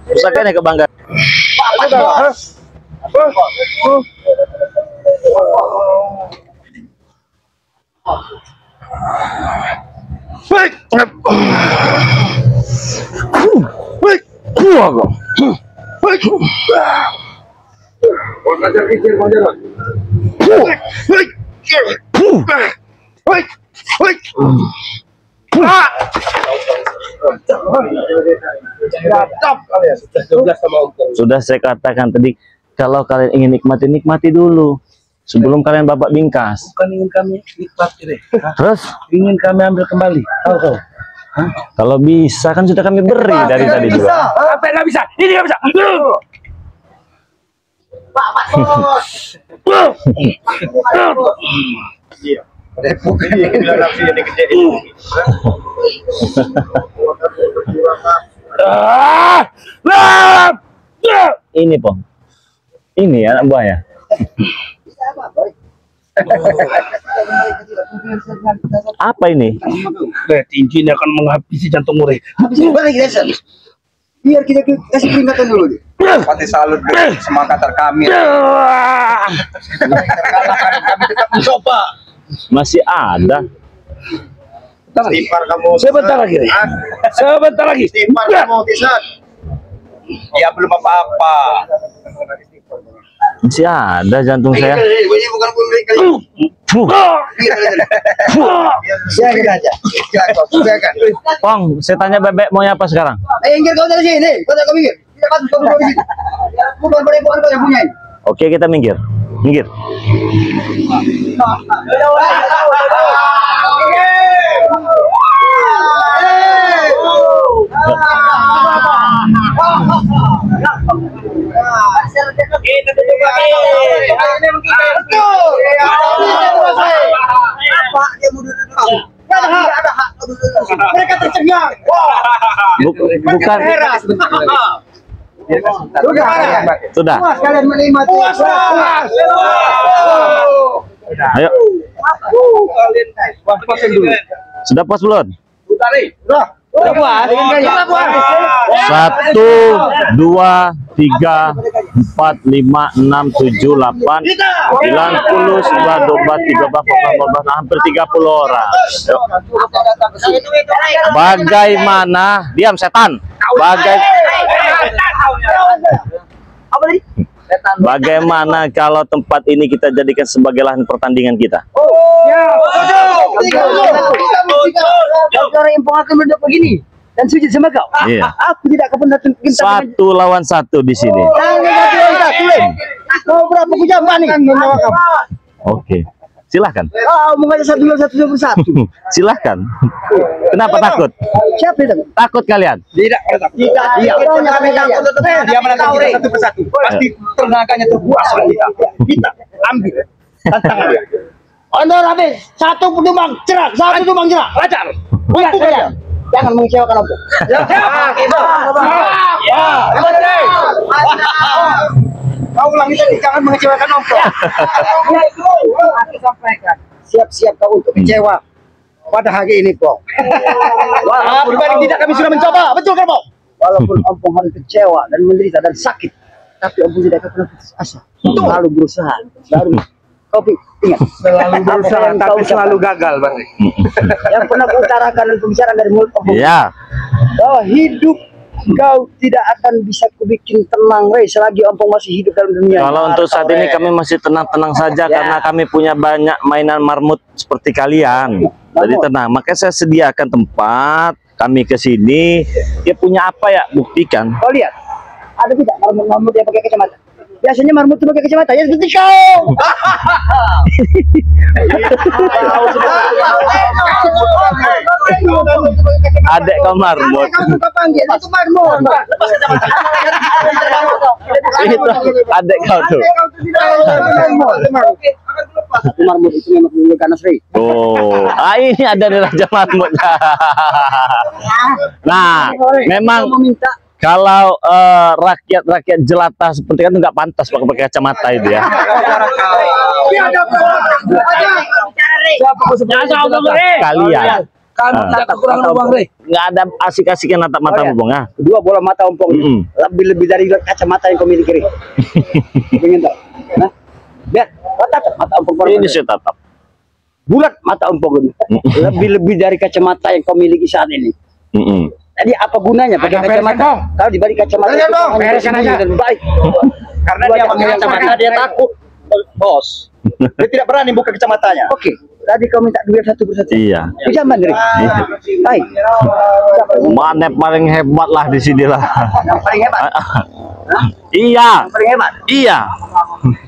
Pusaka ini kebanggaan. Sudah saya katakan tadi, kalau kalian ingin nikmati, nikmati dulu sebelum kalian babak bingkas.
Bukan ingin kami nikmati, Re.
Terus
Ingin kami ambil kembali. Tahu kau?
kalau bisa kan sudah kami beri dari tadi juga.
Apa yang nggak bisa? Ini nggak bisa.
Ini Pong. Ini anak buahnya. Apa ini?
Tinju ini akan menghabisi jantung Re.
Biar kita kasih peringatan dulu.
Pati salut semangat kami. Kami tetap mencoba.
Masih ada.
Istighfar kamu.
Sebentar lagi. Sebentar lagi.
Istighfar kamu, Tisan.
Ya belum apa-apa.
Masih ada jantung saya.
Bunyi bukan bunyi kali. Silakan aja. Silakan.
Pong, saya tanya Bebek maunya apa sekarang?
Inggir kau dari sini. Kau tak kau minggir. Tidak kan kau di sini. Bukan bukan kau yang punya.
Oke, kita minggir. Minggir.
Kita
Bukan. Sudah.
Puas kalian menikmati.
Puas.
Ayo.
Puasin dulu.
Sudah puas belum?
Udah puas.
1, 2, 3, 4, 5, 6, 7, 8, 90, 11, 12, 13, 14, 15, hampir 30 orang. Yuk. Bagaimana? Diam setan. Bagaimana kalau tempat ini kita jadikan sebagai lahan pertandingan kita?
Orang yang akan mendap begini dan sujud sama kau.
Iya.
Aku tidak akan pernah
1 lawan 1 di sini.
Kau berapa kujamban nih?
Oke. Silahkan.
Mau ngajak 1 lawan 1.
Silahkan. Kenapa takut?
Siapa itu?
Takut kalian?
Tidak.
Iya.
Dia menantang kita satu persatu. Pasti tenaganya terbuas kita ambil tantangan.
Ondor habis. 1 tumbang cerak. 1 tumbang cerak.
Rajar.
Bukan kalian. Jangan mengecewakan Om.
Kau ulangi tadi, jangan mengecewakan Om.
Aku sampaikan. Siap-siap kau untuk kecewa pada hari ini, Pong.
Walaupun tidak kami sudah mencoba, betul kan, Pong?
Walaupun Om harus kecewa dan menderita dan sakit, tapi Om tidak akan pernah putus asa. Selalu berusaha, selalu. Kau ingat,
Selalu berusaha
apa yang
tapi
kau
selalu
ucapkan,
gagal, Bang.
yang pernah kau utarakan dan pembicaraan dari mulut Om,
Iya.
bahwa hidup kau tidak akan bisa kubikin tenang, Rey, selagi Om masih hidup dalam dunia.
Kalau untuk saat ini kami masih tenang-tenang saja karena kami punya banyak mainan marmut seperti kalian. Jadi tenang. Makanya saya sediakan tempat kami ke sini. Dia punya apa ya? Buktikan.
Kau lihat, ada tidak marmut yang pakai kacamata? Biasanya marmut itu pakai kacamata, ya seperti kau.
Adek kau marmut.
Kamu suka panggil, itu marmut.
Itu adek kau tuh.
Marmut itu memang menunjukkan ganas, Rey.
Oh, ini ada nih Raja Marmut. Nah, memang
Kamu minta
kalau rakyat jelata seperti kan nggak pantas pakai kacamata itu ya. Kalian
Kamu tidak kekurangan uang, Rey.
nggak ada asik-asiknya natap mata bung ah.
kedua bola mata Ompong
Mm-mm.
lebih dari kacamata yang kau miliki, Rey. Ingin tahu? Nah, lihat tatap mata Ompong
Ini saya tatap.
bulat mata Ompong ini. Lebih dari kacamata yang kau miliki saat ini.
Mm-mm.
Jadi apa gunanya pakai kacamata? Kalau dibalik kacamata itu
bereskan aja.
lebih baik.
Karena dia pakai kacamata, dia takut. Bos. Dia tidak berani buka kacamatanya.
Oke, tadi kau minta duit satu persatu.
Iya.
Pinjaman, Rey. Baik.
Mana paling hebat lah di sini lah.
Yang paling hebat.
Iya,
Yang paling hebat.
iya.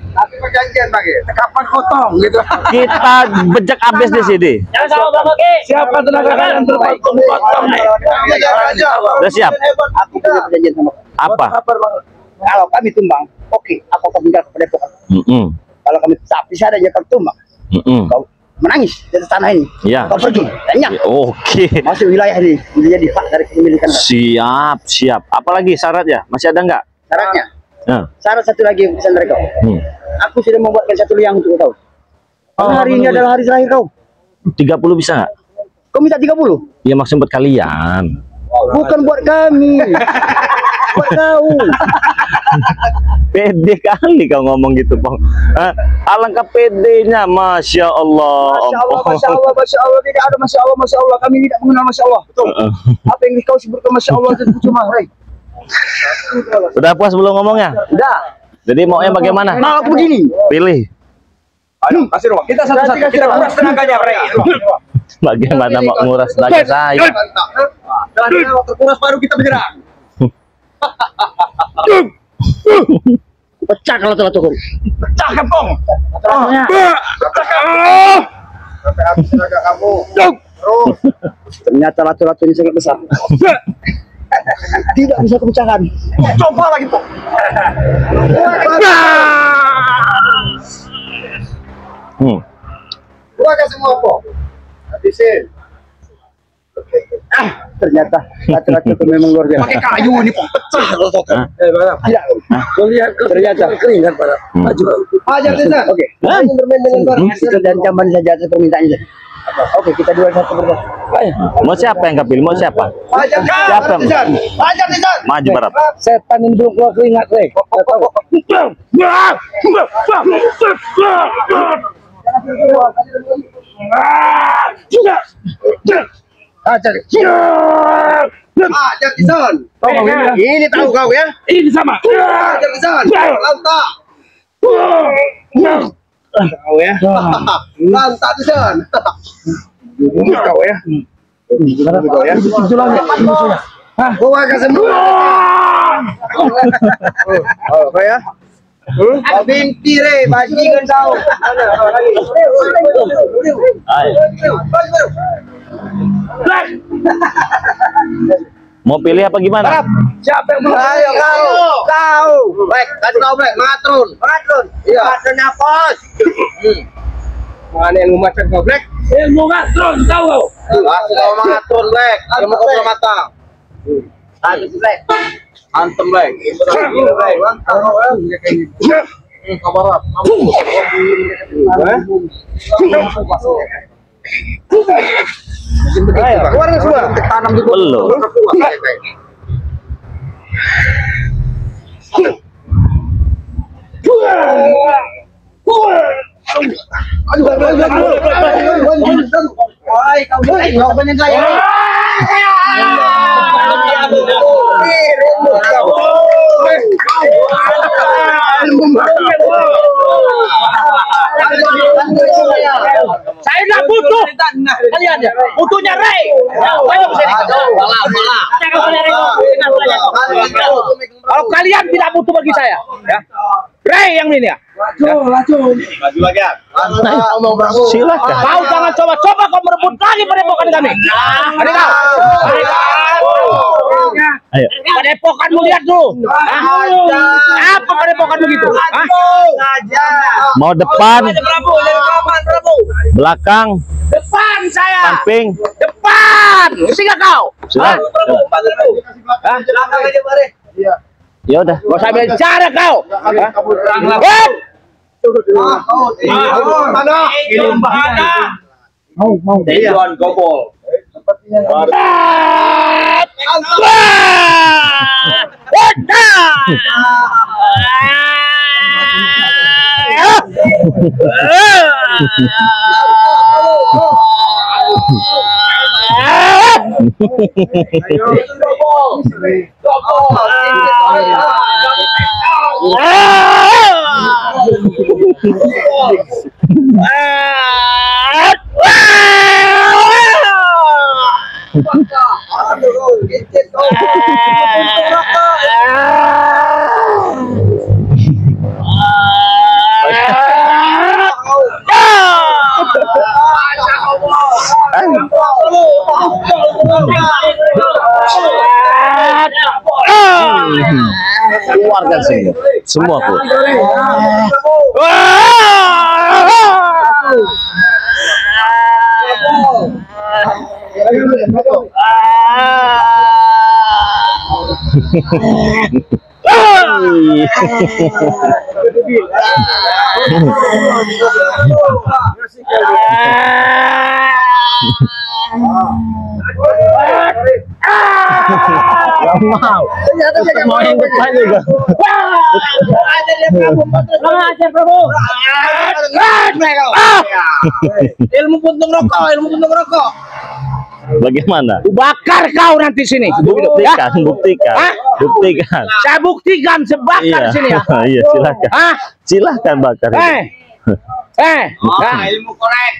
Tapi perjanjian bagi. Kapan potong gitu.
Kita bejek abis di sini.
Siapa tenaga kalian terbaik untuk potong?
Udah siap?
Aku punya perjanjian sama kau.
Apa?
Kalau kami tumbang, oke, apa kau tinggal kepada Depokan?
Mm-mm.
Kalau kami tak bisa ada kau tumbang,
Mm-mm.
kau menangis di atas tanah ini.
Iya.
Kau pergi, banyak.
Oke.
Masuk wilayah ini menjadi hak dari kepemilikan.
Siap, siap. Apalagi syaratnya? Masih ada nggak?
Syaratnya,
Nah.
syarat satu lagi yang pesan dari kau. Aku sudah membuatkan satu liang untuk kau. Karena hari ini adalah hari terakhir kau.
30 bisa nggak?
Kau minta 30?
Ya maksudnya buat kalian.
Bukan buat kami. Buat kau.
Pede kali kau ngomong gitu, Bang. Alangkah pedenya, Masya Allah.
Masya Allah, Masya Allah, Masya Allah. Tidak ada Masya Allah, Masya Allah. Kami tidak mengenal Masya Allah. Betul. Apa yang kau sebutkan Masya Allah itu cuma, Rey.
Udah puas belum ngomongnya?
Udah.
Jadi maunya bagaimana?
Mau begini.
Pilih.
Ayo, kasih ruang. Kita satu-satu. Kita kuras tenaganya, Rey.
Bagaimana mau nguras tenaga saya?
Setelah dia terkuras baru kita menyerang.
Pecah kalau telah tukung.
Pecah kempong.
Sampai habis tenaga kamu. Ternyata latu-latu ini sangat besar. Tidak bisa kupecahkan.
Coba lagi, Pong.
Gua kasih semua, Pong. Habisin. Ternyata laki-laki itu memang luar biasa.
Pakai kayu ini pecah rotokan.
Tidak.
Lihat
Ternyata.
keringat pada. Maju.
Ajar kita. Oke. Kita ingin bermain dengan luar biasa dan zaman saja atas permintaannya. Oke, kita 2-1 berdua.
Mau siapa yang kapil? Mau siapa?
Ajar
Siapa?
Ajar Tisan.
Maju barat.
Setan ini belum keluar keringat, Rek.
Ajar. Ajar Tisan. Ini tahu kau ya?
Ini sama.
Ajar Tisan. Lantak. Kau ya? Lantak Tisan. Kau ya? Kau ya? Gua akan sembuh. Oh, kau ya? Binti re, bajingan kau.
Mau pilih apa gimana?
Siapa yang
Ayo kau. Baik, kasih kau baik, matrun. Iya. Matrun nafas. Mana yang matrun kau Black?
ilmu ngatron tahu kau?
Kasih kau matrun Black. Ilmu kau matang. Habis Black. Antem Black. Kabarat. Keluar semua. Tanam di
Belum.
Kau banyak gaya.
Saya nggak butuh kalian ya, butuhnya Ray. Ayo ke sini. Kalau kalian tidak butuh bagi saya, ya. Ray yang ini ya.
Laju.
Silakan.
Kau jangan coba-coba kau merebut lagi padepokan kami. Ada kau?
Ayo.
Padepokanmu lihat dulu. Apa padepokan begitu?
Mau depan, belakang,
Depan saya.
samping.
Depan. Sehingga kau.
Silakan. Ya udah.
Gak usah bicara kau. Hop.
Tuan Gopol.
Keluarkan semua aku. Mau. Mau yang depan juga.
Ilmu puntung rokok.
Bagaimana?
Bakar kau nanti sini.
Buktikan, buktikan.
Hah?
Buktikan.
Saya buktikan sebakar
Iya,
di sini ya.
iya, silakan.
Hah?
Silakan bakar.
Ilmu korek.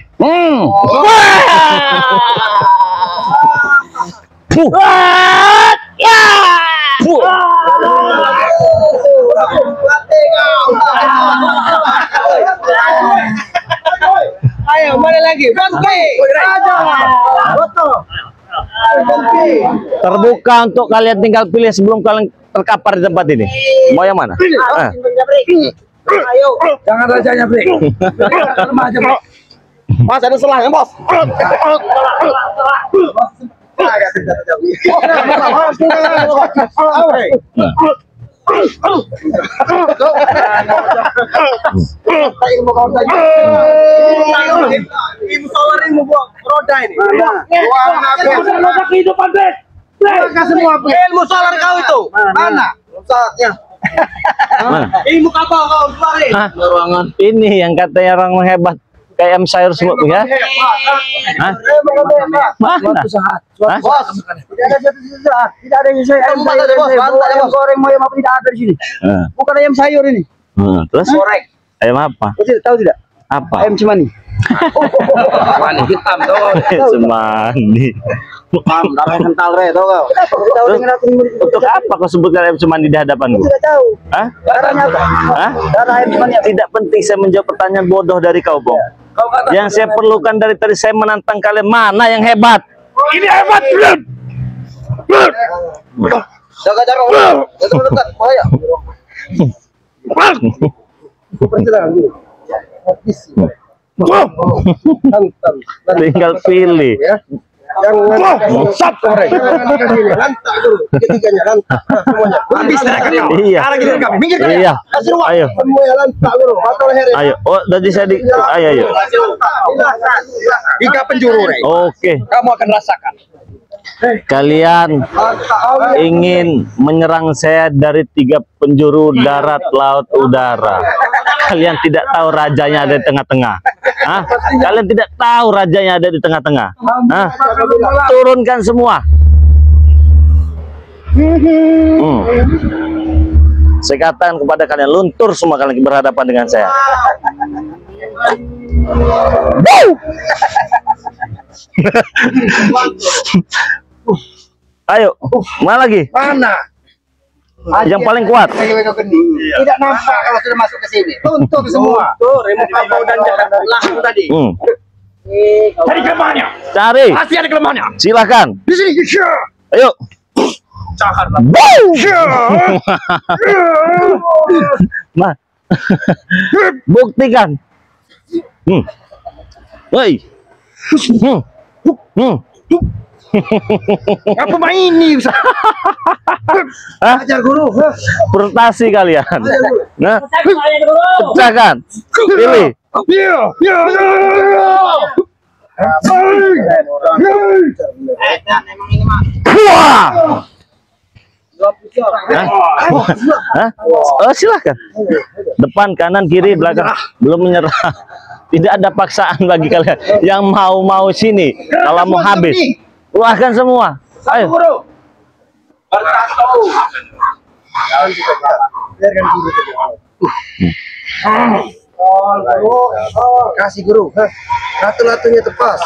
Ayo, mana lagi?
Terbuka untuk kalian tinggal pilih sebelum kalian terkapar di tempat ini. Mau yang mana?
Jangan rajanya, Bre. Lemah aja, Bos.
Mas ada selahnya, Bos. Ilmu solar ilmu roda ini.
Kehidupan Blek.
Ilmu solar kau itu. Mana? Saatnya.
Mana?
Ilmu kapal kau keluarin.
Hah? Ini yang katanya orang hebat kayak M sayur semua ya? Hah? Mana? Hah?
Bos, tidak ada satu saat. Tidak ada yang saya ayam goreng mau ayam apa tidak ada di sini. Bukan ayam sayur ini.
Terus?
Goreng.
Ayam apa?
Kau tidak tahu tidak?
Apa?
Ayam cemani.
Mani hitam tuh.
Semani.
Darah kental re, tahu kau? Tahu dengan aku ini.
Untuk apa kau sebutkan ayam cemani di hadapanku?
Tidak tahu.
Hah?
Darahnya apa?
Hah?
Darah ayam cemani.
Tidak penting saya menjawab pertanyaan bodoh dari kau, Bong. Yang saya perlukan dari tadi saya menantang kalian, mana yang hebat?
Ini hebat, Blek.
Jaga jarak. Jaga dekat. Bahaya.
Tinggal pilih.
Sat goreng. Lantak dulu. Ketiganya lantak. Semuanya. Habis kau.
Iya.
Sekarang kita kami. Minggir kau.
Iya.
Kasih ruang.
Ayo.
Semuanya lantak dulu. Atau leher.
Ayo. Oh, tadi saya di ayo.
3 penjuru, Rey.
Oke.
Kamu akan rasakan.
Kalian ingin menyerang saya dari 3 penjuru darat, laut, udara. Kalian tidak tahu rajanya ada di tengah-tengah. Hah? Kalian tidak tahu rajanya ada di tengah-tengah. Hah? Turunkan semua. Saya katakan kepada kalian, luntur semua kalian berhadapan dengan saya. Ayo, mana lagi?
Mana?
Yang paling kuat.
Tidak nampak kalau sudah masuk ke sini. Tuntut semua. Tuh, remote kapal dan langsung tadi.
Cari kelemahannya.
Cari.
Pasti ada kelemahannya.
Silakan.
Di sini.
Ayo. Nah. Buktikan. Woi.
Apa main ini?
Hah?
Ajar guru.
Prestasi kalian. Nah, pecahkan. Pilih. Wah. Hah? Oh, silakan. Depan, kanan, kiri, belakang. Belum menyerah. Tidak ada paksaan bagi kalian. Yang mau sini. Kalau mau habis, keluarkan semua. Ayo.
Kasih guru. Latu-latunya tepas.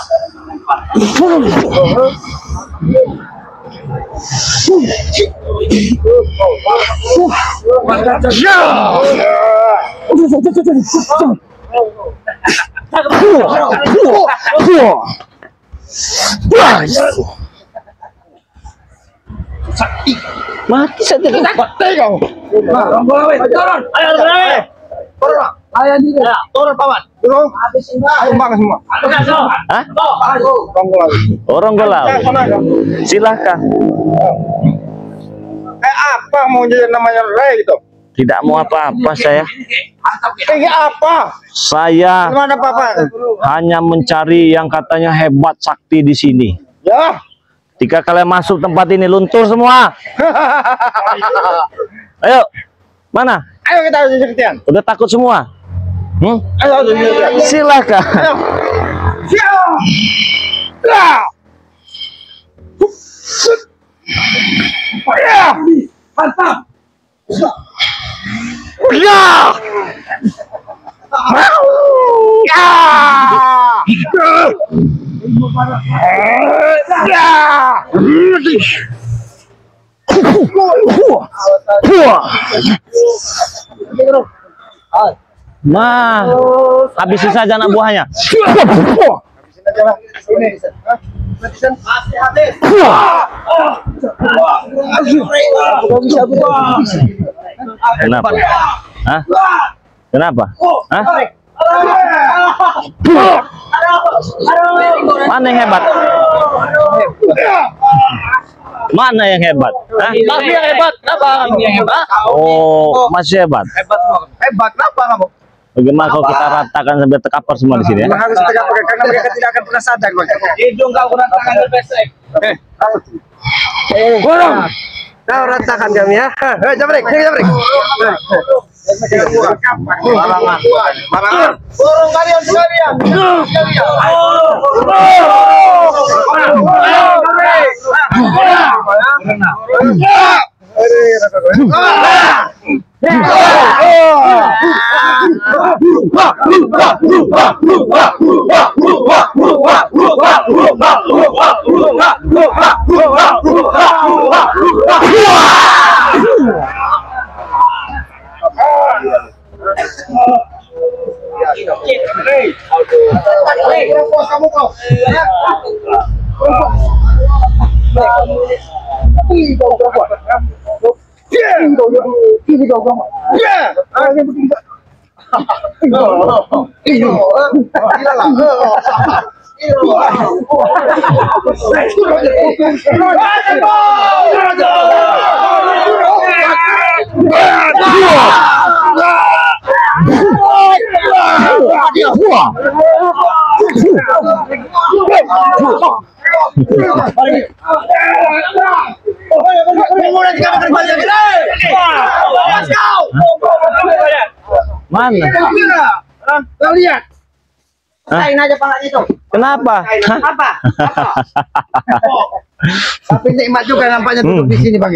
Mati saja.
Turun pawan. Turun. Tumbang semua.
Hah? Orang golau. Silahkan.
Apa mau jadi namanya Ray gitu?
Tidak mau apa-apa saya.
Ini apa?
Saya
Gimana Papa?
hanya mencari yang katanya hebat sakti di sini.
Ya.
Jika kalian masuk tempat ini, luntur semua. Ayo. Mana?
Ayo kita harus seketian.
Udah takut semua?
Ayo seketian.
Silakan.
Mantap.
Nah, habisi saja anak buahnya. Kenapa? Hah? Kenapa? Hah? Mana yang hebat? Mana yang hebat? Hah?
Tapi yang hebat, kenapa kamu yang hebat?
Oh, masih hebat.
Hebat kenapa kamu?
Bagaimana kalau kita ratakan sampai terkapar semua di sini ya?
Harus tegak pakai karena mereka tidak akan pernah sadar, Bang.
Hidung kau kurang tangan besek.
Burung. Kau ratakan kami ya. Jamrek, jamrek. Barangan. Burung kalian sekalian.
Mana?
Kau lihat.
Lain aja palanya itu.
Kenapa?
Apa?
Tapi nikmat juga nampaknya duduk di sini, Bang.